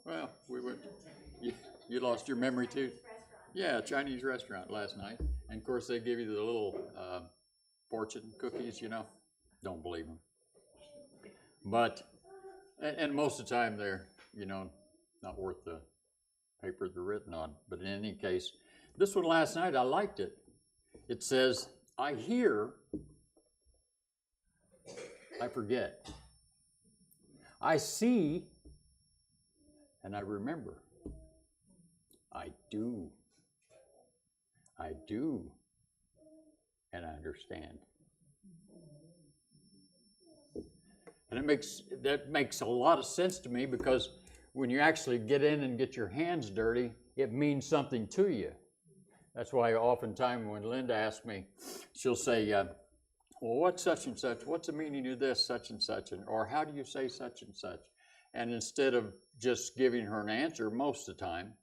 Well, we went. You lost your memory too. Yeah, Chinese restaurant last night, and of course they give you the little fortune cookies. Don't believe them. But and most of the time they're not worth the paper they're written on. But in any case, this one last night I liked it. It says, "I hear, I forget. I see, and I remember. I do, and I understand." And that makes a lot of sense to me, because when you actually get in and get your hands dirty, it means something to you. That's why oftentimes when Linda asks me, she'll say, well, what's such and such? What's the meaning of this, such and such? Or how do you say such and such? And instead of just giving her an answer most of the time,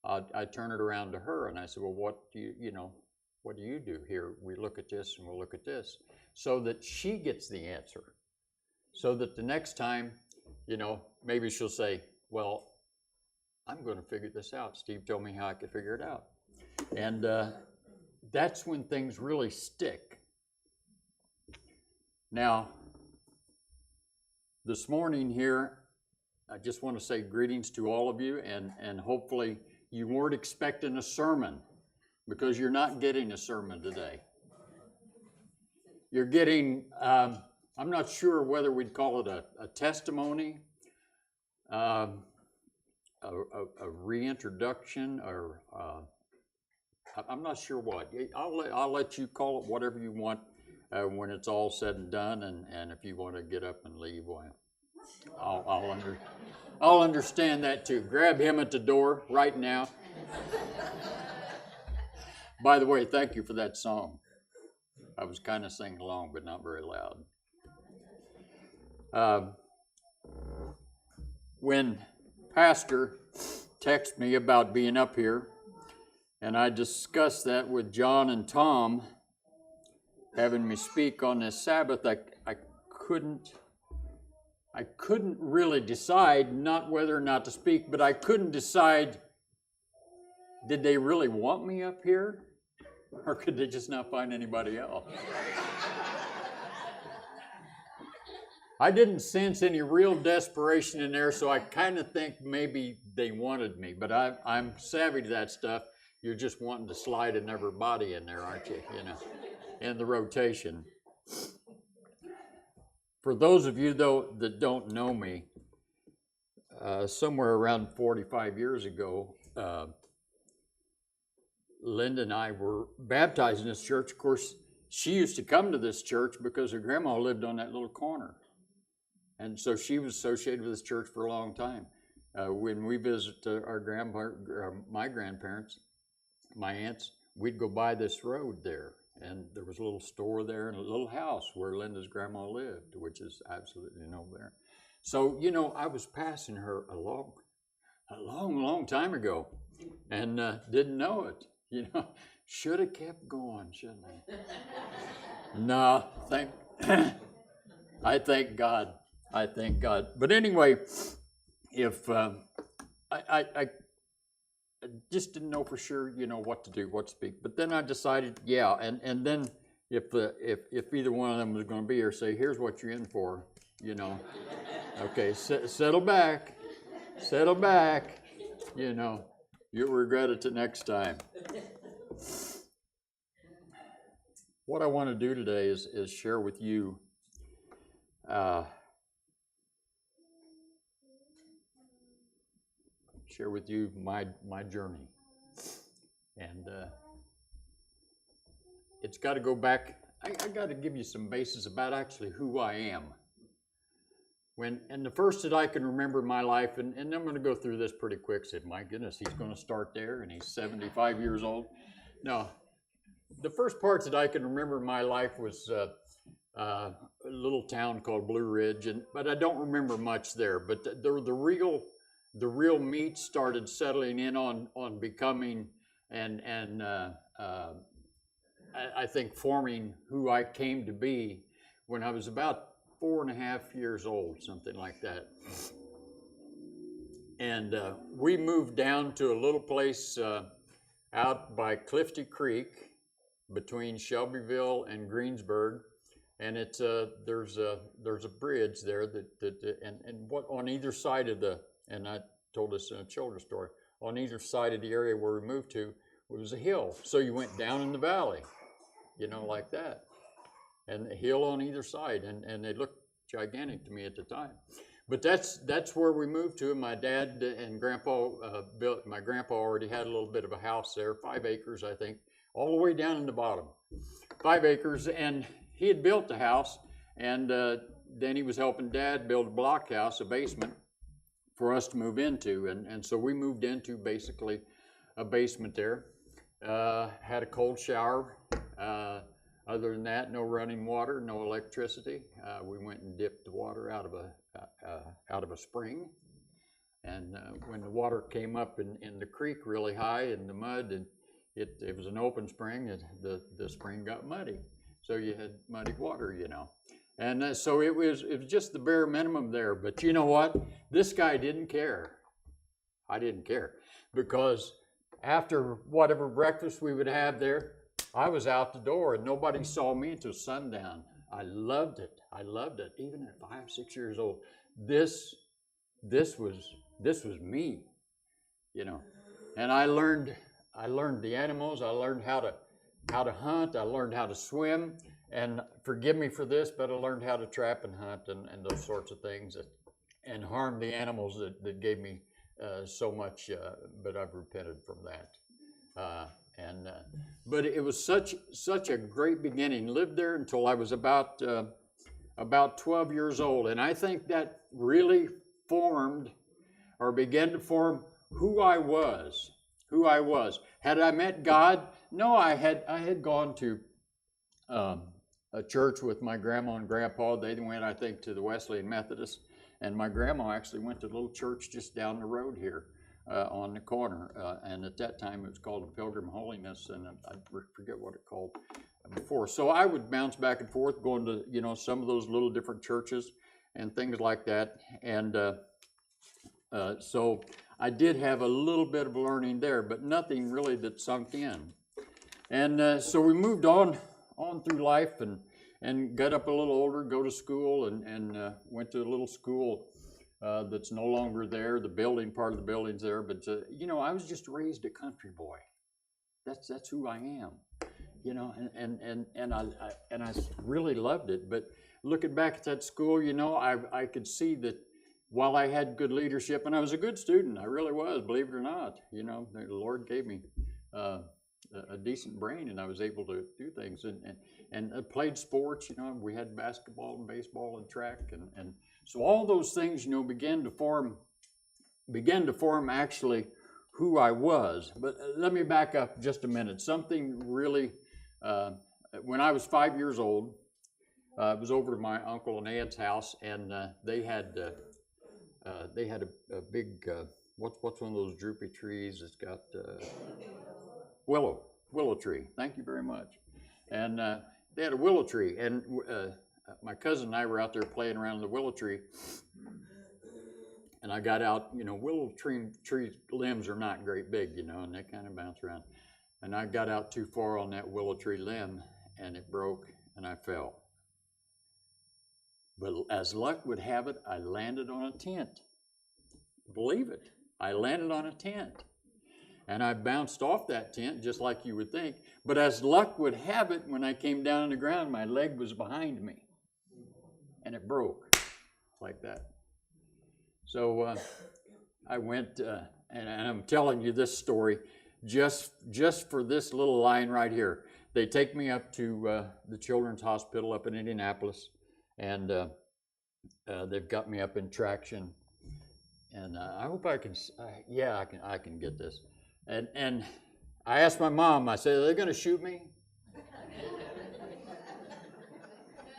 I turn it around to her and I say, well, what do you do here? We look at this and we'll look at this, so that she gets the answer. So that the next time, maybe she'll say, well, I'm going to figure this out. Steve told me how I could figure it out. And that's when things really stick. Now, this morning here, I just want to say greetings to all of you, and hopefully you weren't expecting a sermon, because you're not getting a sermon today. You're getting, I'm not sure whether we'd call it a testimony, a reintroduction, or I'm not sure what. I'll let you call it whatever you want when it's all said and done, and if you want to get up and leave, well, I'll understand that too. Grab him at the door right now. By the way, thank you for that song. I was kind of singing along, but not very loud. When Pastor texted me about being up here, and I discussed that with John and Tom, having me speak on this Sabbath, I couldn't really decide, not whether or not to speak, but I couldn't decide, did they really want me up here? Or could they just not find anybody else? I didn't sense any real desperation in there, so I kind of think maybe they wanted me. But I'm savvy to that stuff. You're just wanting to slide another body in there, aren't you? In the rotation. For those of you, though, that don't know me, somewhere around 45 years ago, Linda and I were baptized in this church. Of course, she used to come to this church because her grandma lived on that little corner. And so she was associated with this church for a long time. When we visit my grandparents, my aunts, we'd go by this road there. And there was a little store there and a little house where Linda's grandma lived, which is absolutely there. So, I was passing her a long time ago, and didn't know it. Should have kept going, shouldn't I? No, I thank God. I thank God. But anyway, if I just didn't know for sure, what to do, what to speak. But then I decided, yeah, and then if either one of them was going to be here, say, here's what you're in for, Okay, settle back, you'll regret it the next time. What I want to do today is share with you my journey, and it's got to go back. I got to give you some basis about actually who I am. And the first that I can remember in my life, and I'm going to go through this pretty quick. Said, my goodness, he's going to start there, and he's 75 years old. No, the first parts that I can remember in my life was a little town called Blue Ridge, but I don't remember much there. But the real meat started settling in on becoming and I think forming who I came to be when I was about 4.5 years old, something like that. And we moved down to a little place out by Clifty Creek between Shelbyville and Greensburg. And it's there's a bridge there and what on either side of and I told this in a children's story, on either side of the area where we moved to was a hill. So you went down in the valley, like that. And a hill on either side, and they looked gigantic to me at the time. But that's where we moved to. My dad and grandpa built. My grandpa already had a little bit of a house there, 5 acres, I think, all the way down in the bottom, 5 acres. And he had built the house, and then he was helping Dad build a block house, a basement, for us to move into. And so we moved into basically a basement there. Had a cold shower. Other than that, no running water, no electricity. We went and dipped the water out of a spring, and when the water came up in the creek really high in the mud, and it was an open spring, the spring got muddy, so you had muddy water, and so it was just the bare minimum there. But you know what? This guy didn't care. I didn't care, because after whatever breakfast we would have there, I was out the door, and nobody saw me until sundown. I loved it. Even at 5, 6 years old. This was me, And I learned the animals. I learned how to hunt. I learned how to swim. And forgive me for this, but I learned how to trap and hunt and those sorts of things and harm the animals that gave me so much. But I've repented from that. But it was such a great beginning. Lived there until I was about 12 years old, and I think that really formed or began to form who I was. Had I met God? No, I had gone to a church with my grandma and grandpa. They went, I think, to the Wesleyan Methodist, and my grandma actually went to a little church just down the road here. On the corner, and at that time it was called the Pilgrim Holiness, and I forget what it called before. So I would bounce back and forth, going to some of those little different churches and things like that, and so I did have a little bit of learning there, but nothing really that sunk in. And so we moved on through life and got up a little older, go to school, and went to a little school. That's no longer there. The building, part of the building's there, but I was just raised a country boy. That's who I am, and I really loved it. But looking back at that school, I could see that while I had good leadership, and I was a good student, I really was, believe it or not. The Lord gave me a decent brain, and I was able to do things, and I played sports. We had basketball and baseball and track, and so all those things, began to form actually who I was. But let me back up just a minute. Something really, when I was 5 years old, I was over to my uncle and aunt's house, and they had a big, what's one of those droopy trees? It's got willow tree. Thank you very much. And they had a willow tree, and my cousin and I were out there playing around the willow tree, and I got out. Willow tree limbs are not great big, and they kind of bounce around. And I got out too far on that willow tree limb, and it broke, and I fell. But as luck would have it, I landed on a tent. Believe it, I landed on a tent. And I bounced off that tent just like you would think. But as luck would have it, when I came down on the ground, my leg was behind me. And it broke like that. So I went, and I'm telling you this story just for this little line right here. They take me up to the Children's Hospital up in Indianapolis, and they've got me up in traction. And I hope I can, I can get this. And I asked my mom, I said, are they going to shoot me?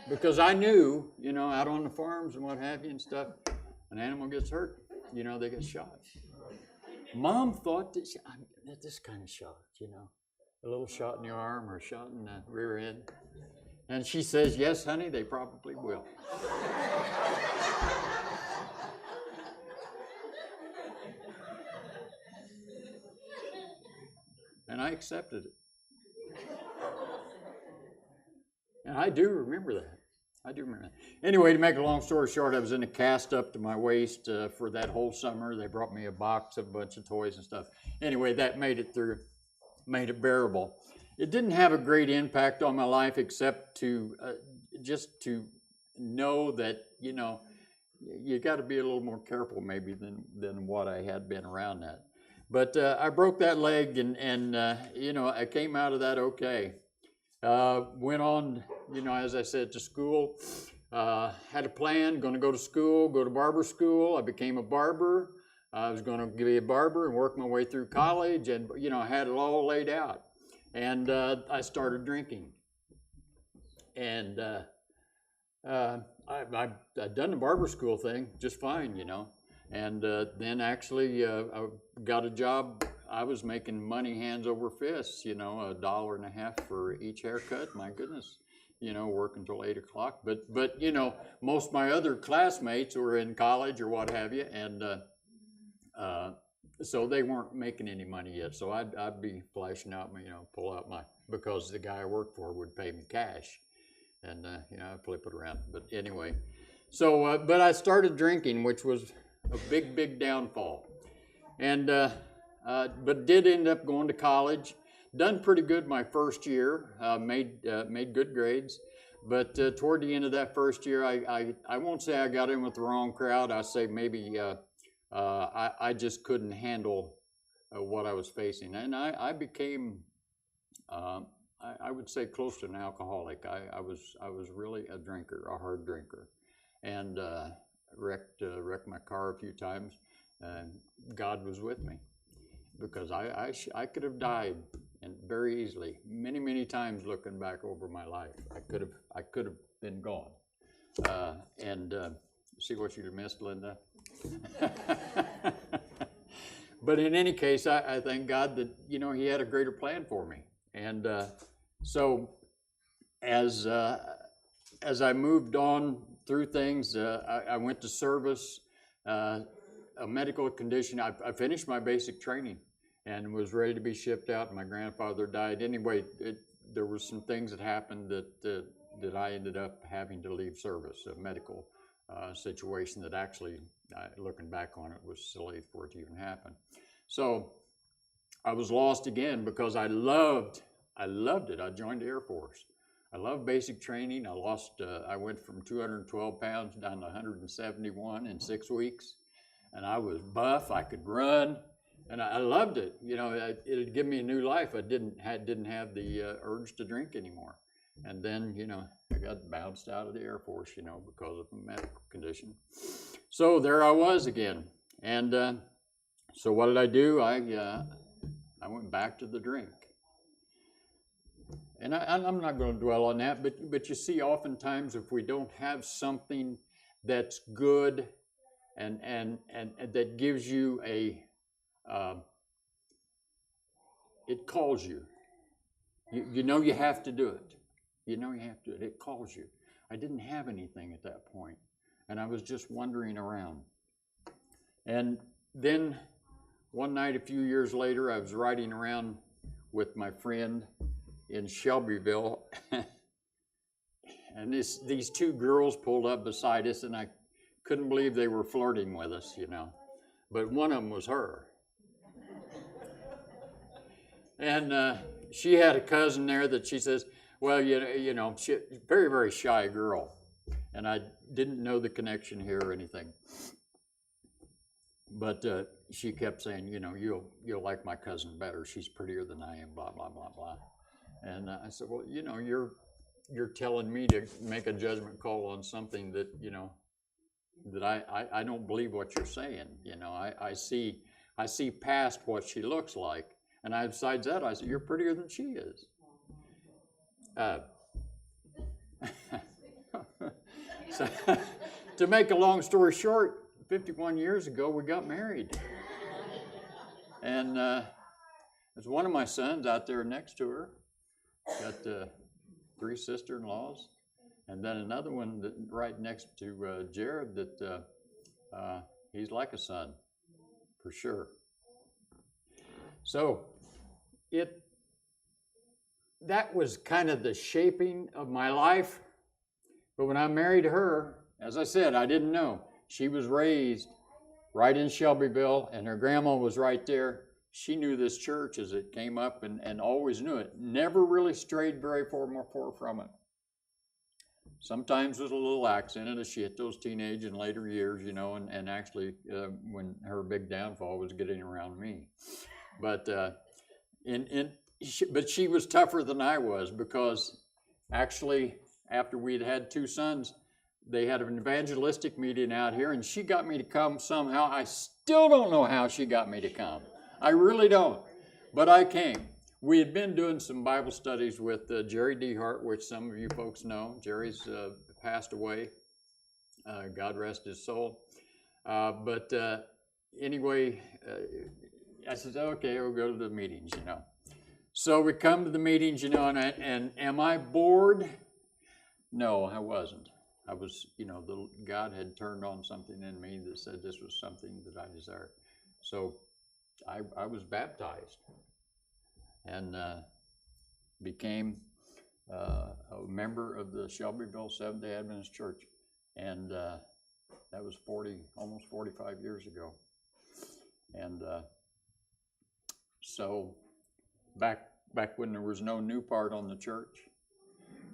Because I knew, out on the farms and what have you and stuff, an animal gets hurt, they get shot. Mom thought that this kind of shot, a little shot in the arm or a shot in the rear end. And she says, yes, honey, they probably will. and I accepted it. And I do remember that. I do remember that. Anyway, to make a long story short, I was in a cast up to my waist for that whole summer. They brought me a box of a bunch of toys and stuff. Anyway, that made it through, made it bearable. It didn't have a great impact on my life except to just to know that, you know, you got to be a little more careful maybe than what I had been around that. But I broke that leg and you know, I came out of that okay. Went on, you know, as I said, to school. Had a plan, going to go to school, go to barber school. I became a barber. I was going to be a barber and work my way through college, and, you know, I had it all laid out. And I started drinking. And I'd done the barber school thing just fine, you know. And then actually I got a job. I was making money hands over fists, you know, $1.50 for each haircut. My goodness, you know, work until 8 o'clock. But you know, most of my other classmates were in college or what have you, and so they weren't making any money yet. So I'd be flashing out my, you know, pull out my, because the guy I worked for would pay me cash, and you know, I'd flip it around. But anyway, so but I started drinking, which was a big downfall, and but did end up going to college. Done pretty good my first year. Made good grades, but toward the end of that first year, I won't say I got in with the wrong crowd. I say maybe I just couldn't handle what I was facing, and I became I would say close to an alcoholic. I was really a drinker, a hard drinker, and wrecked my car a few times. And God was with me, because I could have died, and very easily, many times looking back over my life. I could have been gone. And see what you missed, Linda? But in any case, I thank God that, you know, He had a greater plan for me. And so as I moved on through things, I went to service, a medical condition. I finished my basic training and was ready to be shipped out. My grandfather died. Anyway, there were some things that happened that I ended up having to leave service, a medical situation that actually, looking back on it, was silly for it to even happen. So I was lost again because I loved it. I joined the Air Force. I love basic training. I went from 212 pounds down to 171 in 6 weeks. And I was buff, I could run, and I loved it. You know, it'd give me a new life. I didn't have the urge to drink anymore. And then, you know, I got bounced out of the Air Force, you know, because of a medical condition. So there I was again. And so what did I do? I went back to the drink. And I'm not going to dwell on that, but you see, oftentimes if we don't have something that's good and that gives you it calls you. You know you have to do it. You know you have to do it. It calls you. I didn't have anything at that point, and I was just wandering around. And then one night, a few years later, I was riding around with my friend in Shelbyville, and these two girls pulled up beside us, and I couldn't believe they were flirting with us, you know. But one of them was her. And she had a cousin there that she says, well, you know, she, very shy girl. And I didn't know the connection here or anything. But she kept saying, you know, you'll like my cousin better. She's prettier than I am, blah, blah, blah, blah. And I said, well, you know, you're telling me to make a judgment call on something that, you know, that I don't believe what you're saying. You know, I see past what she looks like. And besides that, I said, you're prettier than she is. So, to make a long story short, 51 years ago, we got married. And there's one of my sons out there next to her. Got 3 sister-in-laws. And then another one that right next to Jared that he's like a son, for sure. So that was kind of the shaping of my life. But when I married her, as I said, I didn't know. She was raised right in Shelbyville, and her grandma was right there. She knew this church as it came up and always knew it. Never really strayed very far from it. Sometimes was a little lax in it as she hit those teenage and later years, and actually when her big downfall was getting around me. But but she was tougher than I was, because actually after we'd had 2 sons, they had an evangelistic meeting out here, and she got me to come somehow. I still don't know how she got me to come. I really don't, but I came. We had been doing some Bible studies with Jerry DeHart, which some of you folks know. Jerry's passed away. God rest his soul. But anyway, I said, okay, we'll go to the meetings, So we come to the meetings, and am I bored? No, I wasn't. I was, God had turned on something in me that said this was something that I desired. So I was baptized and became a member of the Shelbyville Seventh-day Adventist Church. And that was almost 45 years ago. And so back when there was no new part on the church,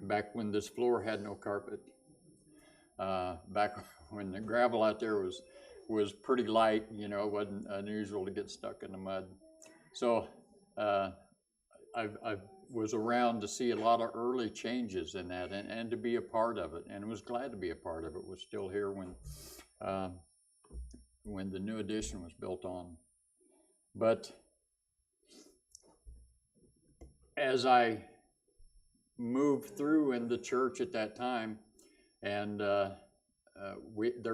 back when this floor had no carpet, back when the gravel out there was pretty light, it wasn't unusual to get stuck in the mud. So I was around to see a lot of early changes in that, and to be a part of it, and was glad to be a part of it. Was still here when the new addition was built on. But as I moved through in the church at that time, and there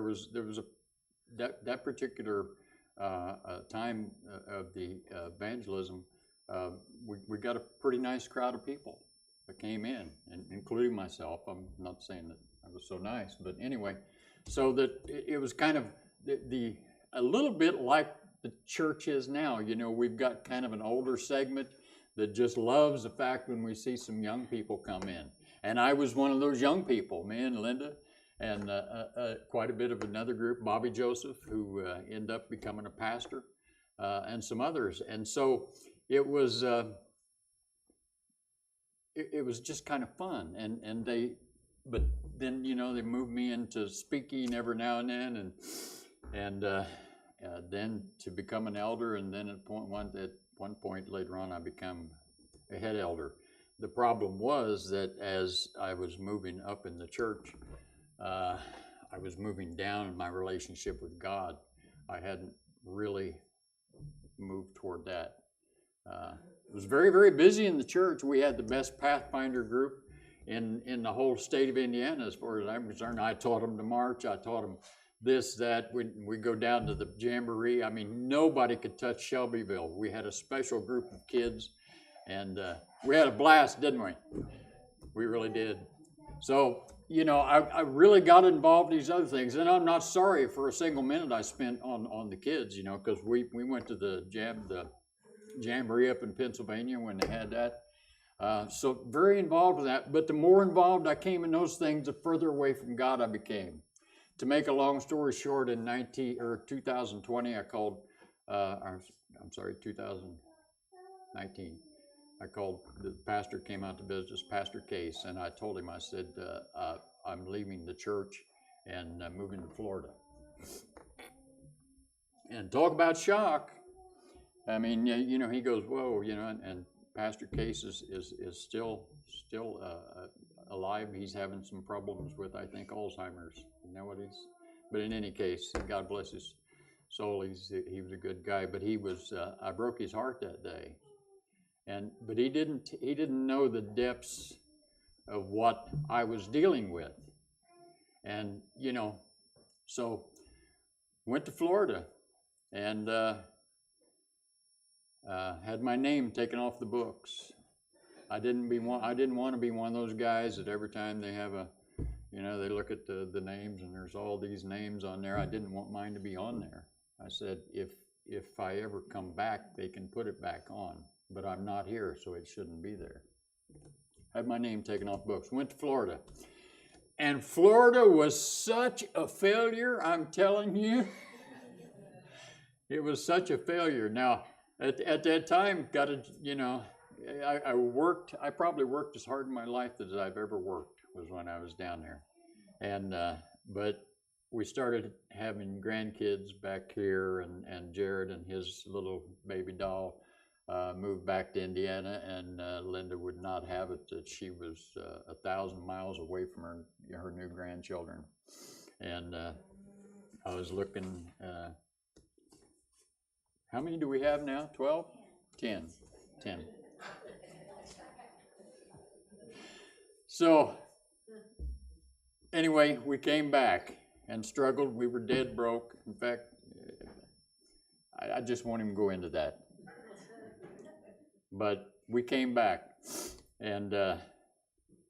was that particular time of the evangelism, we got a pretty nice crowd of people that came in, and including myself. I'm not saying that I was so nice, but anyway, so that it was kind of a little bit like the church is now. We've got kind of an older segment that just loves the fact when we see some young people come in. And I was one of those young people, me and Linda, and quite a bit of another group, Bobby Joseph, who ended up becoming a pastor, and some others. And so it was just kind of fun. But then they moved me into speaking every now and then, and then to become an elder, and then at one point later on I became a head elder. The problem was that as I was moving up in the church, I was moving down in my relationship with God. I hadn't really moved toward that. It was very, very busy in the church. We had the best Pathfinder group in the whole state of Indiana, as far as I'm concerned. I taught them to march. I taught them this, that. We go down to the jamboree. I mean, nobody could touch Shelbyville. We had a special group of kids, and we had a blast, didn't we? We really did. So, I really got involved in these other things, and I'm not sorry for a single minute I spent on the kids, because we went to the jamboree up in Pennsylvania when they had that. So very involved with that. But the more involved I came in those things, the further away from God I became. To make a long story short, in 2020, I called, 2019. I called, the pastor came out to visit us, Pastor Case, and I told him, I said, I'm leaving the church and moving to Florida. And talk about shock. I mean, he goes, whoa, and Pastor Case is still alive. He's having some problems with, I think, Alzheimer's. But in any case, God bless his soul. He was a good guy, but I broke his heart that day. But he didn't know the depths of what I was dealing with. And, so went to Florida and had my name taken off the books. I didn't want to be one of those guys that every time they have they look at the names and there's all these names on there. I didn't want mine to be on there. I said, if I ever come back, they can put it back on. But I'm not here, so it shouldn't be there. Had my name taken off books. Went to Florida. And Florida was such a failure, I'm telling you. It was such a failure. Now, at that time, I probably worked as hard in my life as I've ever worked, was when I was down there. And, but we started having grandkids back here, and Jared and his little baby doll moved back to Indiana, and Linda would not have it that she was 1,000 miles away from her new grandchildren. And I was looking, how many do we have now? 12? 10. So anyway, we came back and struggled. We were dead broke. In fact, I just won't even go into that. But we came back, and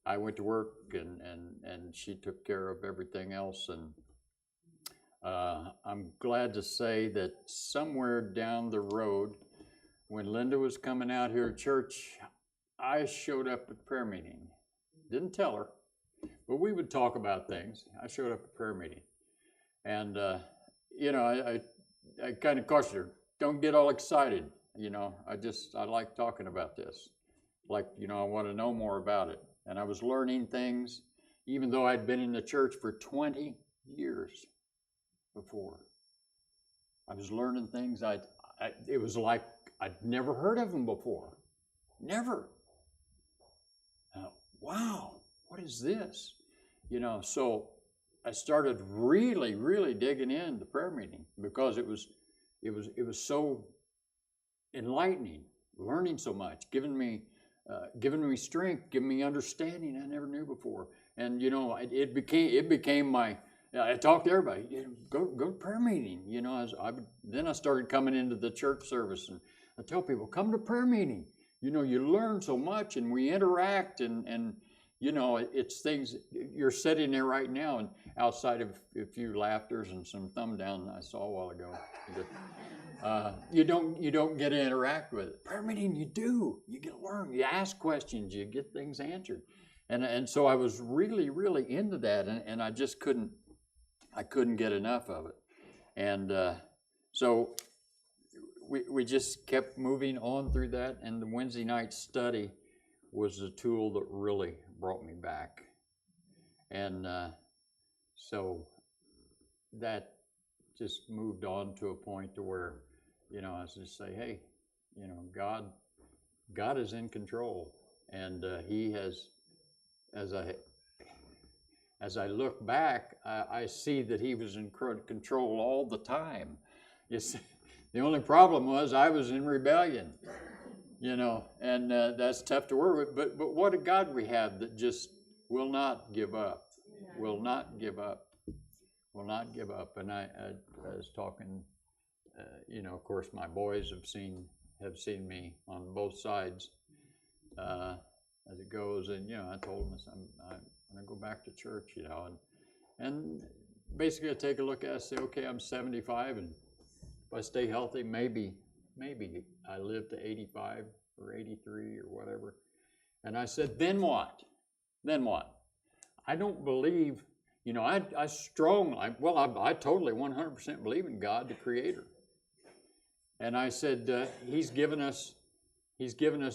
I went to work, and she took care of everything else. And I'm glad to say that somewhere down the road, when Linda was coming out here to church, I showed up at prayer meeting. Didn't tell her, but we would talk about things. I showed up at prayer meeting, and I kind of cautioned her, don't get all excited. I like talking about this. I want to know more about it. And I was learning things, even though I'd been in the church for 20 years before. I was learning things. It was like I'd never heard of them before. Never. Wow, what is this? So I started really, really digging into prayer meeting, because it was so enlightening, learning so much, giving me strength, giving me understanding I never knew before. And it became my. I talked to everybody. Go to prayer meeting. Then I started coming into the church service, and I tell people, come to prayer meeting. You learn so much, and we interact, and it's things. You're sitting there right now, and outside of a few laughters and some thumb down I saw a while ago. You don't get to interact with it. Prayer meeting, you do. You get to learn. You ask questions. You get things answered, and so I was really, really into that, and I just couldn't get enough of it, and so we just kept moving on through that, and the Wednesday night study was the tool that really brought me back, and so that just moved on to a point to where, I was just say, hey, God is in control, and He has, as I look back, I see that He was in control all the time. You see, the only problem was I was in rebellion, and that's tough to work with. But what a God we have that just will not give up, will not give up. And I was talking, of course, my boys have seen me on both sides as it goes, and I told them I'm going to go back to church, and basically I take a look at it and say, okay, I'm 75, and if I stay healthy, maybe I live to 85 or 83 or whatever. And I said, then what? I don't believe, I totally 100% believe in God, the Creator. And I said, He's given us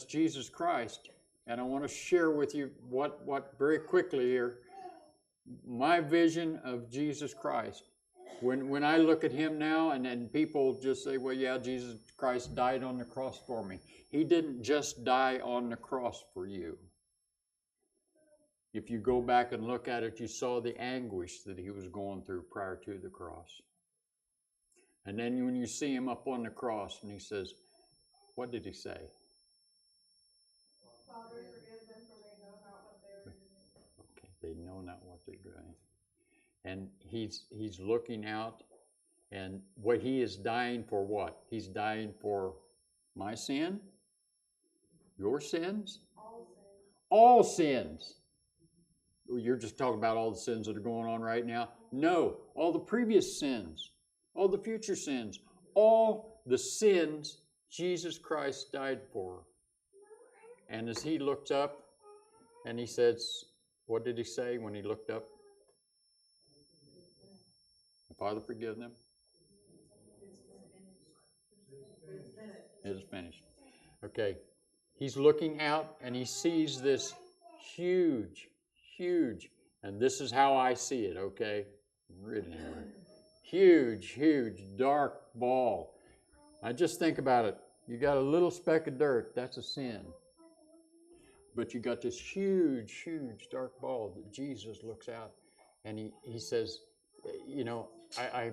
Jesus Christ. And I want to share with you what very quickly here, my vision of Jesus Christ. When I look at Him now, and people just say, well, yeah, Jesus Christ died on the cross for me. He didn't just die on the cross for you. If you go back and look at it, you saw the anguish that He was going through prior to the cross. And then when you see Him up on the cross, and He says, what did He say? Father, forgive them, for they know not what they are doing. Okay, they know not what they're doing. And he's looking out, and what He is dying for, what? He's dying for my sin, your sins, all sins. You're just talking about all the sins that are going on right now? No, all the previous sins, all the future sins, all the sins Jesus Christ died for. And as He looked up And he says, what did he say when he looked up? Father, forgive them. It is finished. Okay. He's looking out and he sees this huge, and this is how I see it, okay? Huge, dark ball. I just think about it. You got a little speck of dirt, that's a sin. But you got this huge, dark ball that Jesus looks out and he says, you know, I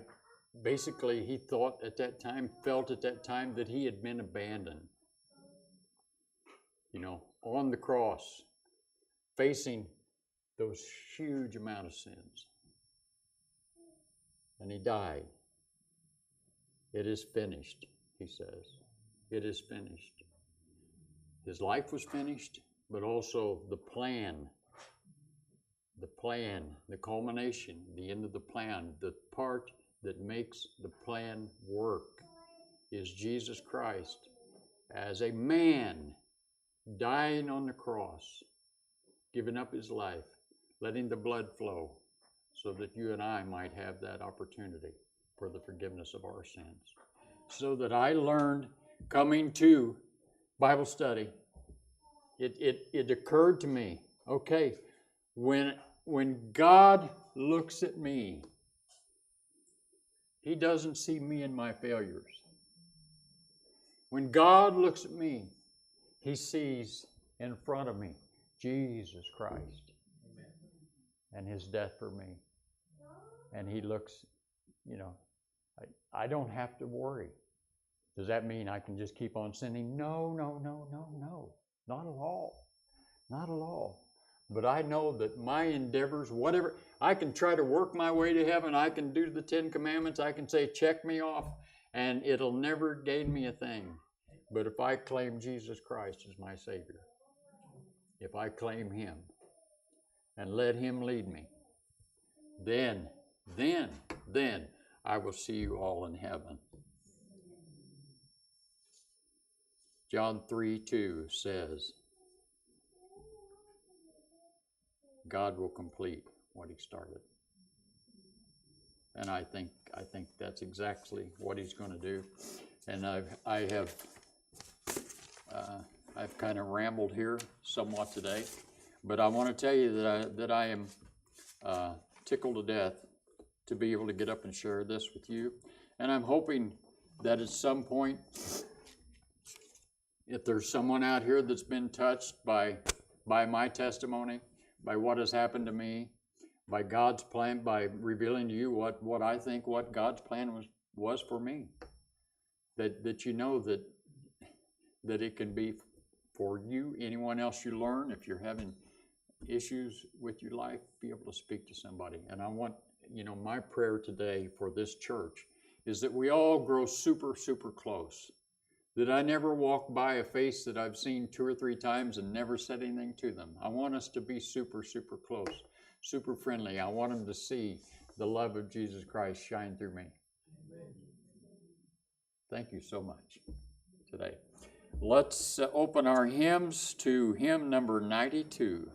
basically, he thought at that time, felt at that time that he had been abandoned. You know, on the cross, facing those huge amount of sins. And he died. It is finished, he says. It is finished. His life was finished, but also the plan, the culmination, the end of the plan, the part that makes the plan work is Jesus Christ as a man dying on the cross, giving up his life, letting the blood flow so that you and I might have that opportunity for the forgiveness of our sins. So that I learned coming to Bible study, it occurred to me, okay, when God looks at me, he doesn't see me and my failures. When God looks at me, he sees in front of me Jesus Christ and his death for me. And he looks, you know, I don't have to worry. Does that mean I can just keep on sinning? No. Not at all. Not at all. But I know that my endeavors, whatever, I can try to work my way to heaven. I can do the 10 Commandments. I can say, check me off, and it'll never gain me a thing. But if I claim Jesus Christ as my Savior, if I claim him and let him lead me, then I will see you all in heaven. John 3:2 says, God will complete what he started. And I think that's exactly what he's going to do. And I've kind of rambled here somewhat today, but I want to tell you that I am tickled to death to be able to get up and share this with you. And I'm hoping that at some point, if there's someone out here that's been touched by my testimony, by what has happened to me, by God's plan, by revealing to you what I think what God's plan was for me, that you know that it can be for you, anyone else you learn. If you're having issues with your life, be able to speak to somebody. And I want, my prayer today for this church is that we all grow super, super close. That I never walk by a face that I've seen 2 or 3 times and never said anything to them. I want us to be super, super close, super friendly. I want them to see the love of Jesus Christ shine through me. Thank you so much today. Let's open our hymns to hymn number 92.